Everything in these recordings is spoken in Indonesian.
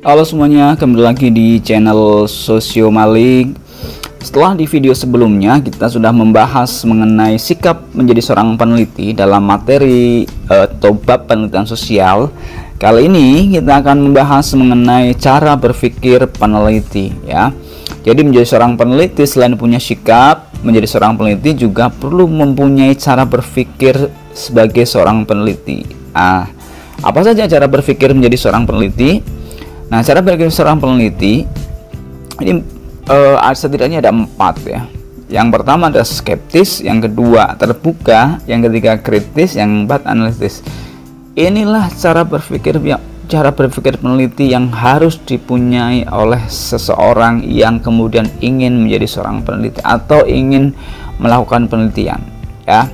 Halo semuanya, kembali lagi di channel Sosio Malik. Setelah di video sebelumnya kita sudah membahas mengenai sikap menjadi seorang peneliti dalam materi bab penelitian sosial. Kali ini kita akan membahas mengenai cara berpikir peneliti ya. Jadi menjadi seorang peneliti selain punya sikap, menjadi seorang peneliti juga perlu mempunyai cara berpikir sebagai seorang peneliti. Apa saja cara berpikir menjadi seorang peneliti? Nah, cara berpikir seorang peneliti ini setidaknya ada 4 ya. Yang pertama adalah skeptis, yang kedua terbuka, yang ketiga kritis, yang keempat analitis. Inilah cara berpikir peneliti yang harus dipunyai oleh seseorang yang kemudian ingin menjadi seorang peneliti atau ingin melakukan penelitian ya.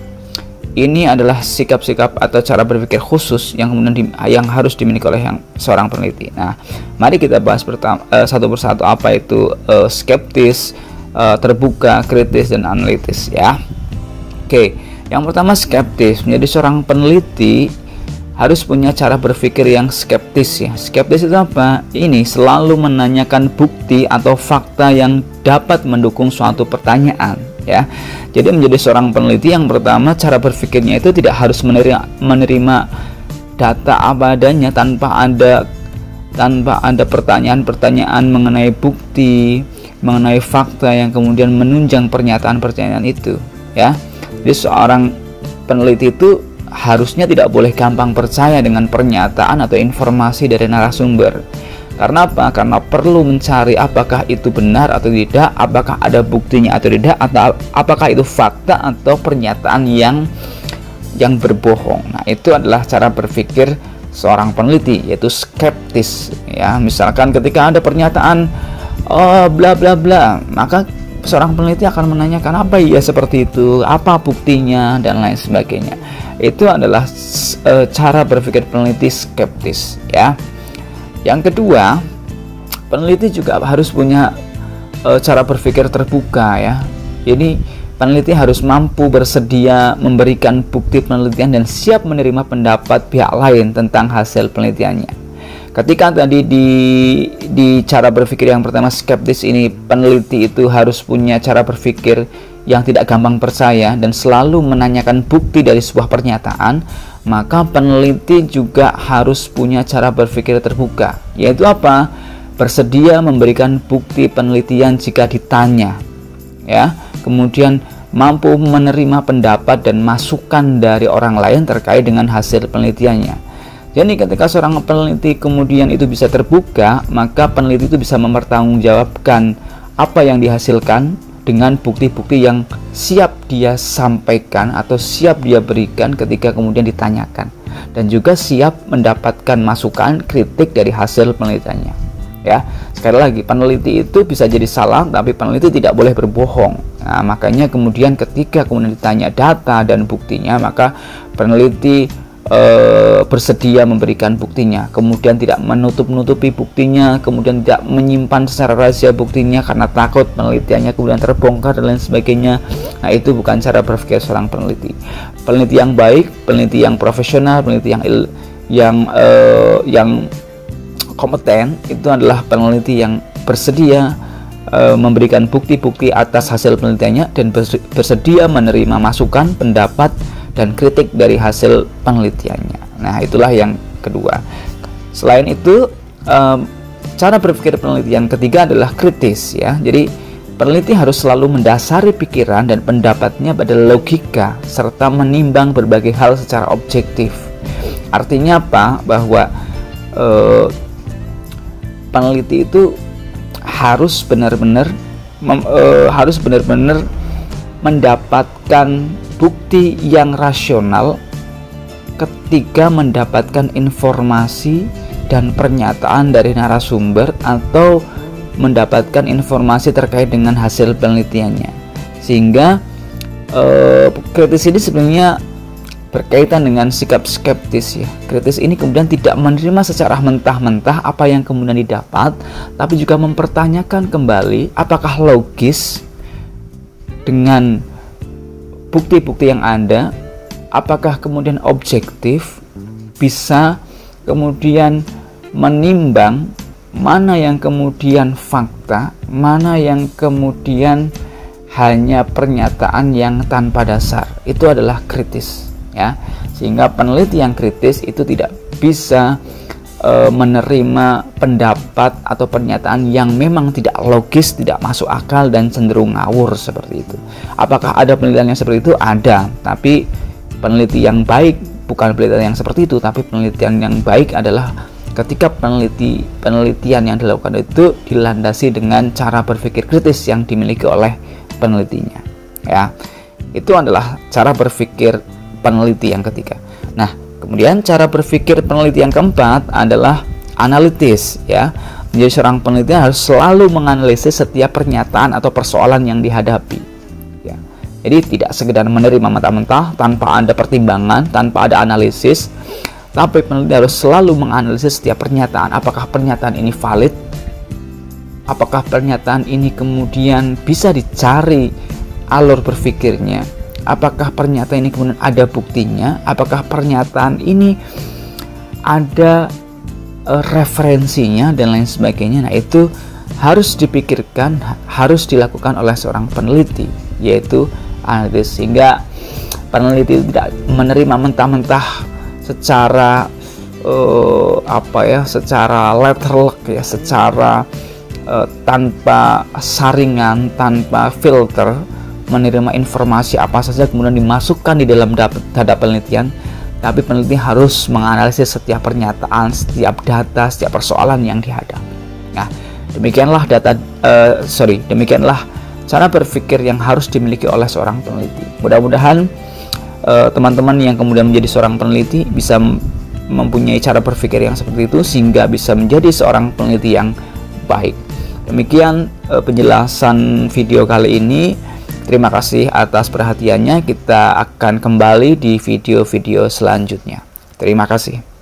Ini adalah sikap-sikap atau cara berpikir khusus yang kemudian yang harus dimiliki oleh seorang peneliti. Nah, mari kita bahas satu persatu apa itu skeptis, terbuka, kritis, dan analitis ya. Oke, yang pertama skeptis. Menjadi seorang peneliti harus punya cara berpikir yang skeptis ya. Skeptis itu apa? Ini selalu menanyakan bukti atau fakta yang dapat mendukung suatu pertanyaan ya. Jadi menjadi seorang peneliti yang pertama cara berpikirnya itu tidak harus menerima data apa adanya tanpa ada pertanyaan-pertanyaan mengenai bukti, mengenai fakta yang kemudian menunjang pernyataan-pernyataan itu ya. Jadi seorang peneliti itu harusnya tidak boleh gampang percaya dengan pernyataan atau informasi dari narasumber. Karena apa? Karena perlu mencari apakah itu benar atau tidak, apakah ada buktinya atau tidak, atau apakah itu fakta atau pernyataan yang berbohong. Nah, itu adalah cara berpikir seorang peneliti, yaitu skeptis ya. Misalkan ketika ada pernyataan bla bla bla, maka seorang peneliti akan menanyakan apa iya seperti itu, apa buktinya, dan lain sebagainya. Itu adalah cara berpikir peneliti skeptis ya. Yang kedua, peneliti juga harus punya cara berpikir terbuka ya. Jadi peneliti harus mampu bersedia memberikan bukti penelitian dan siap menerima pendapat pihak lain tentang hasil penelitiannya. Ketika tadi di cara berpikir yang pertama skeptis ini, peneliti itu harus punya cara berpikir yang tidak gampang percaya dan selalu menanyakan bukti dari sebuah pernyataan, maka peneliti juga harus punya cara berpikir terbuka, yaitu apa? Bersedia memberikan bukti penelitian jika ditanya ya. Kemudian mampu menerima pendapat dan masukan dari orang lain terkait dengan hasil penelitiannya. Jadi ketika seorang peneliti kemudian itu bisa terbuka, maka peneliti itu bisa mempertanggungjawabkan apa yang dihasilkan dengan bukti-bukti yang siap dia sampaikan atau siap dia berikan ketika kemudian ditanyakan, dan juga siap mendapatkan masukan kritik dari hasil penelitiannya ya. Sekali lagi, peneliti itu bisa jadi salah, tapi peneliti tidak boleh berbohong. Nah, makanya kemudian ketika kemudian ditanya data dan buktinya, maka peneliti bersedia memberikan buktinya, kemudian tidak menutup-nutupi buktinya, kemudian tidak menyimpan secara rahasia buktinya karena takut penelitiannya kemudian terbongkar dan lain sebagainya. Nah, itu bukan cara berpikir seorang peneliti. Peneliti yang baik, peneliti yang profesional, peneliti yang kompeten itu adalah peneliti yang bersedia memberikan bukti-bukti atas hasil penelitiannya dan bersedia menerima masukan, pendapat, dan kritik dari hasil penelitiannya. Nah, itulah yang kedua. Selain itu, cara berpikir peneliti yang ketiga adalah kritis ya. Jadi peneliti harus selalu mendasari pikiran dan pendapatnya pada logika serta menimbang berbagai hal secara objektif. Artinya apa? Bahwa peneliti itu harus benar-benar mendapatkan bukti yang rasional ketika mendapatkan informasi dan pernyataan dari narasumber atau mendapatkan informasi terkait dengan hasil penelitiannya. Sehingga kritis ini sebenarnya berkaitan dengan sikap skeptis ya. Kritis ini kemudian tidak menerima secara mentah-mentah apa yang kemudian didapat, tapi juga mempertanyakan kembali apakah logis dengan bukti-bukti yang ada, apakah kemudian objektif, bisa kemudian menimbang mana yang kemudian fakta, mana yang kemudian hanya pernyataan yang tanpa dasar. Itu adalah kritis, ya. Sehingga peneliti yang kritis itu tidak bisa menerima pendapat atau pernyataan yang memang tidak logis, tidak masuk akal, dan cenderung ngawur seperti itu. Apakah ada penelitian yang seperti itu? Ada, tapi peneliti yang baik bukan penelitian yang seperti itu, tapi penelitian yang baik adalah ketika penelitian yang dilakukan itu dilandasi dengan cara berpikir kritis yang dimiliki oleh penelitinya, ya. Itu adalah cara berpikir peneliti yang ketiga. Nah, kemudian cara berpikir peneliti yang keempat adalah analitis, ya. Menjadi seorang peneliti harus selalu menganalisis setiap pernyataan atau persoalan yang dihadapi, ya. Jadi tidak sekedar menerima mentah-mentah tanpa ada pertimbangan, tanpa ada analisis, tapi peneliti harus selalu menganalisis setiap pernyataan. Apakah pernyataan ini valid? Apakah pernyataan ini kemudian bisa dicari alur berpikirnya? Apakah pernyataan ini kemudian ada buktinya? Apakah pernyataan ini ada referensinya dan lain sebagainya? Nah, itu harus dipikirkan, harus dilakukan oleh seorang peneliti, yaitu analitis, sehingga peneliti tidak menerima mentah-mentah secara secara letterlock, ya, secara tanpa saringan, tanpa filter, menerima informasi apa saja kemudian dimasukkan di dalam data penelitian. Tapi peneliti harus menganalisis setiap pernyataan, setiap data, setiap persoalan yang dihadapi. Nah, demikianlah demikianlah cara berpikir yang harus dimiliki oleh seorang peneliti. Mudah-mudahan teman-teman yang kemudian menjadi seorang peneliti bisa mempunyai cara berpikir yang seperti itu, sehingga bisa menjadi seorang peneliti yang baik. Demikian penjelasan video kali ini. Terima kasih atas perhatiannya. Kita akan kembali di video-video selanjutnya. Terima kasih.